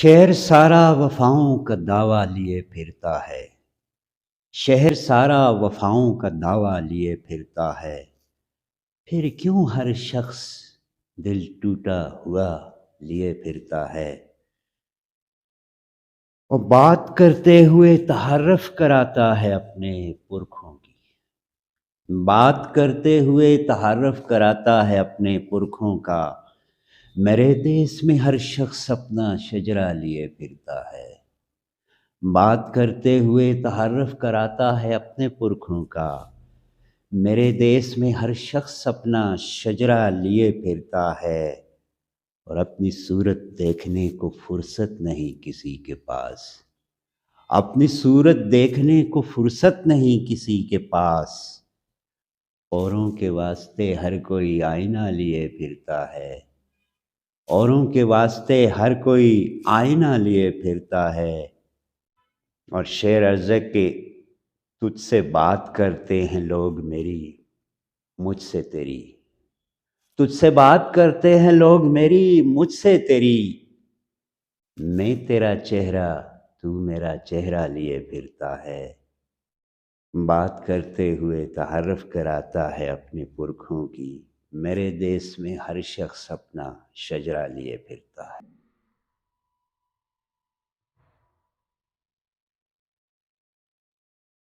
شہر سارا وفاؤں کا دعویٰ لیے پھرتا ہے۔ شہر سارا وفاؤں کا دعویٰ لیے پھرتا ہے۔ پھر کیوں ہر شخص دل ٹوٹا ہوا لیے پھرتا ہے؟ اور بات کرتے ہوئے تعارف کراتا ہے اپنے پرکھوں کی۔ بات کرتے ہوئے تعارف کراتا ہے اپنے پرکھوں کا۔ میرے دیس میں ہر شخص اپنا شجرہ لیے پھرتا ہے۔ بات کرتے ہوئے تعارف کراتا ہے اپنے پرکھوں کا۔ میرے دیس میں ہر شخص اپنا شجرہ لیے پھرتا ہے، اور اپنی صورت دیکھنے کو فرصت نہیں کسی کے پاس۔ اپنی صورت دیکھنے کو فرصت نہیں کسی کے پاس۔ اوروں کے واسطے ہر کوئی آئینہ لیے پھرتا ہے۔ اوروں کے واسطے ہر کوئی آئینہ لیے پھرتا ہے۔ اور شعر عرض ہے کہ تجھ سے بات کرتے ہیں لوگ میری، مجھ سے تیری۔ تجھ سے بات کرتے ہیں لوگ میری، مجھ سے تیری۔ میں تیرا چہرہ، تو میرا چہرہ لیے پھرتا ہے۔ بات کرتے ہوئے تعارف کراتا ہے اپنے پرکھوں کی۔ میرے دیس میں ہر شخص اپنا شجرہ لیے پھرتا ہے۔